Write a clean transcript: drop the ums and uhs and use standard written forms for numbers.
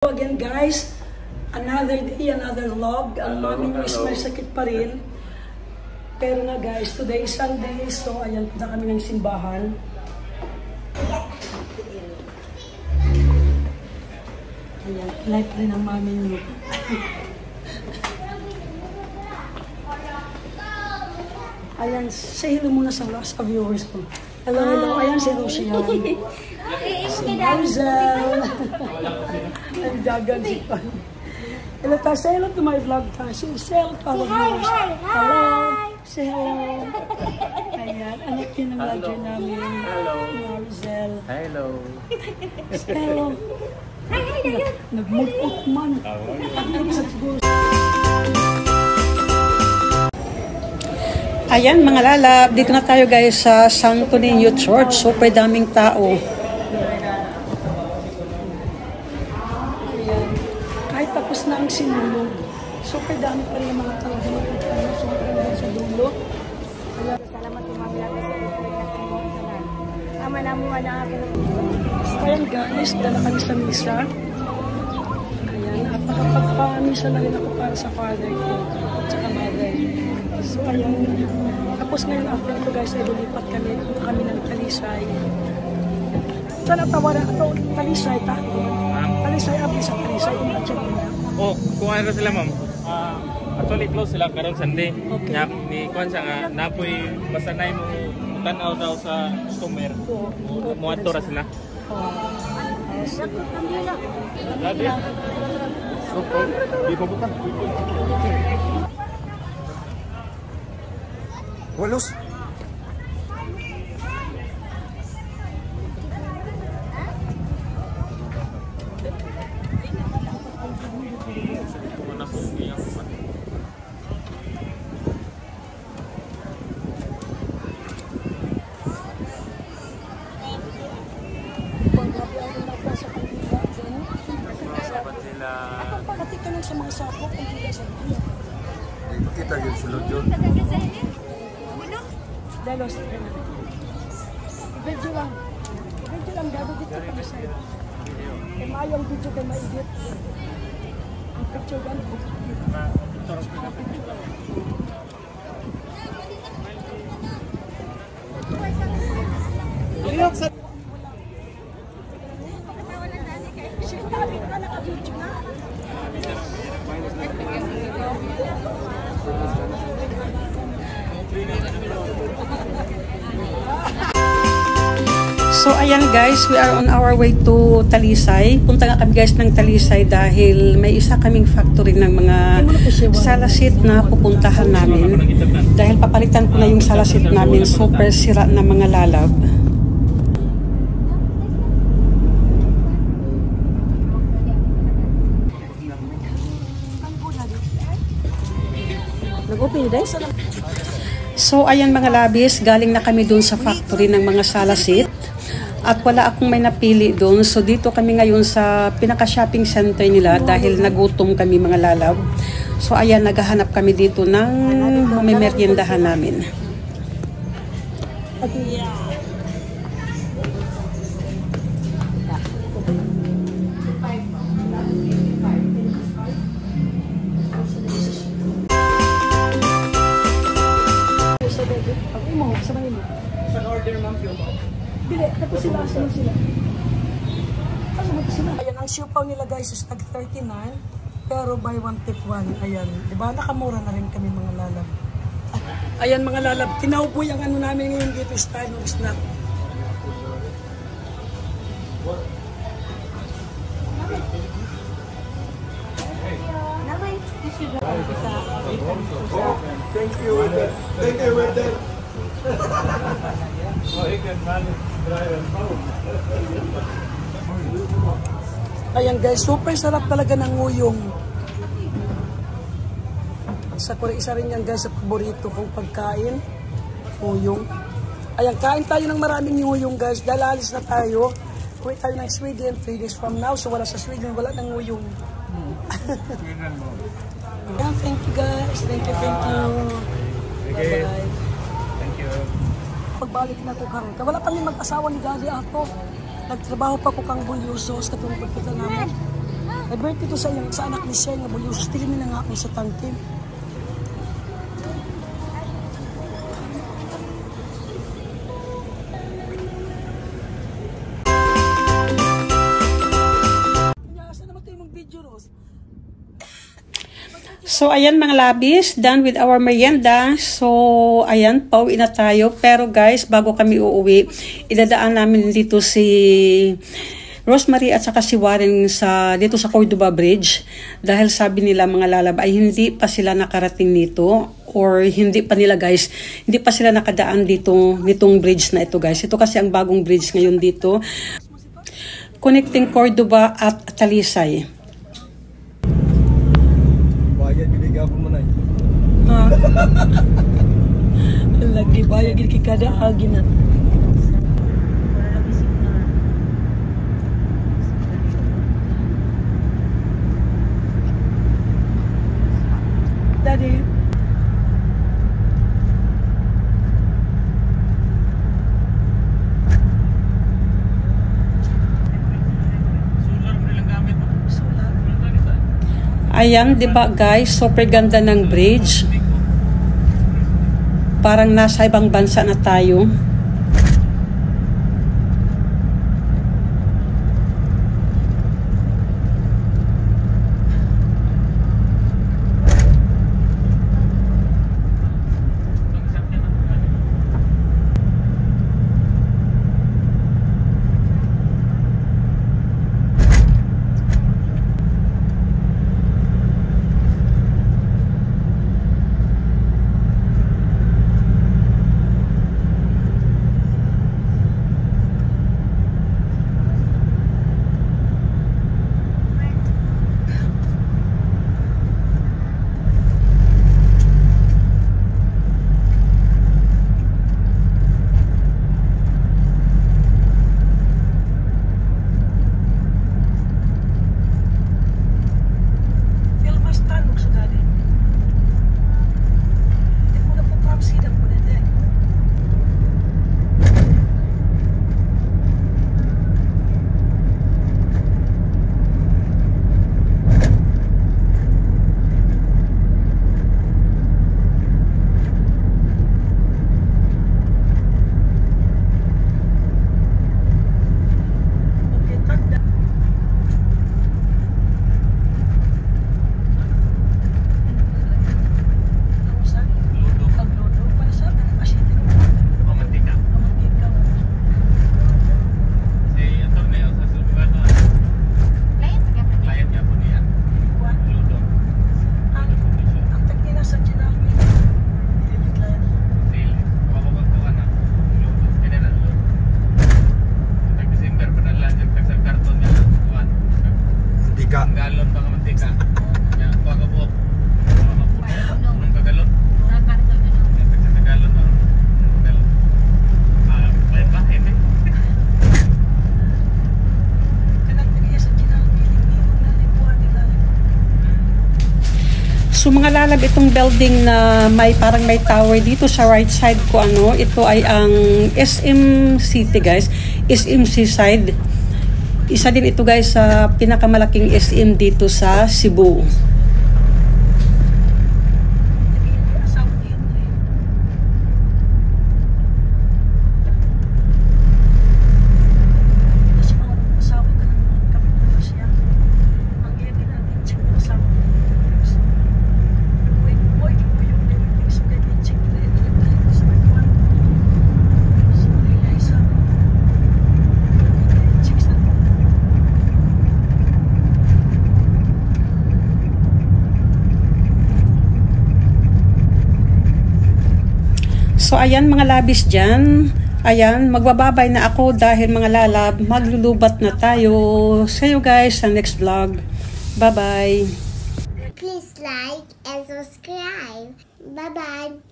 Again guys, another day, another vlog. Ang mami nyo is may sakit pa rin. Pero nga guys, today is Sunday, so ayan, punta kami ng simbahan. Ayan, live rin ang mami nyo. Ayan, say hello muna sa viewers ko. Hello, hello. Ayan si Lucian. Si Marzel. Ang dagan si Pan. Hello, say hello to my vlog. Say hello to our viewers. Hello. Say hello. Ayan, anak yun ang vlogger namin. Hello. Marzel. Hello. Say hello. Nagmulpot man. Ayan mga lalab, dito na tayo guys sa Santo Niño Church. Super daming tao. Ayan. Kahit tapos na ang sinulog, super dami pa rin yung mga tao dito. Super dami sa dulo. Salamat po mga lalab sa Israel. Ama namin wala akin. Ayan guys, dala kami sa misa. Ayan, napakapagpamisa na rin ako para sa father ko at saka mother. So ayan, tapos ngayon after ko guys ay lulipat kami, punta kami ng Talisay. Sana tawaran ito, Talisay, Talisay, abis sa Talisay, check nila. Oh, kung ano sila ma'am? Actually close sila karon Sunday. Okay. Ni kuan sa nga napoy masanay mo tan-aw daw sa customer. Mo ato ra sila. Lagi. Okay. Di pa bukan. Walos. Pati ka lang sa mga sapo kung hindi sa mga. Kita yung sulod yun. Dalos. Video lang. Video lang. Gado dito kami sa'yo. E mayong video kayo ma-edit. Ang picture gan. Ilok sa... Sinabi ka naka-video na. So ayan guys, we are on our way to Talisay. Punta nga kami guys ng Talisay dahil may isa kaming factory ng mga salasit na pupuntahan namin. Dahil papalitan ko na yung salasit namin, super sira na mga lalab. So ayan mga labis, galing na kami dun sa factory ng mga salasit. At wala akong may napili doon. So dito kami ngayon sa pinaka-shopping center nila dahil nagutom kami mga lalab. So ayan, naghahanap kami dito ng mamimeryendahan namin. Bili, tapos sila, sila. Ayan, ang siupaw nila guys is tag 39, pero buy one tip one. Ayan, di ba? Nakamura na rin kami mga lalab. Ayan mga lalab, tinauboy ang ano namin ngayon dito is tayo ng snack. Thank you, Wendell. Thank you, Wendell. Ayan guys, super sarap talaga ng nguyong. Isa rin yan guys sa paborito kong pagkain. Nguyong. Ayan, kain tayo ng maraming nguyong guys. Dahil alis na tayo. Uwi tayo ng Sweden 3 days from now. So wala sa Sweden, wala ng nguyong. Ayan, thank you guys. Thank you. Bye bye. Thank you. Pagbalik na ko karon. Wala kami mag-asawa ni Daddy ato. Nagtrabaho pa ko kang bulyosos katong pagkita namin. May birthday ko sa anak ni Sen, nga bulos. Tignan na nga ako sa tangke. So, ayan mga labis, done with our merienda. So, ayan, pauwi na tayo. Pero guys, bago kami uuwi, idadaan namin dito si Rosemary at saka si Warren dito sa Cordova Bridge. Dahil sabi nila mga lalab ay hindi pa sila nakarating dito. Or hindi pa nila guys, hindi pa sila nakadaan dito, nitong bridge na ito guys. Ito kasi ang bagong bridge ngayon dito. Connecting Cordova at Talisay. Lagi bayag gid kada agi na. Daddy. Ayan, di ba guys, super ganda ng bridge. Parang nasa ibang bansa na tayo. So mga lalab, itong building na parang may tower dito sa right side ko, ito ay ang SM City guys, SM Seaside. Isa din ito guys sa pinakamalaking SM dito sa Cebu. So ayan mga labis dyan, ayan, magbababay na ako dahil mga lalab, maglulubat na tayo. See you guys sa next vlog. Bye bye. Please like and subscribe. Bye bye.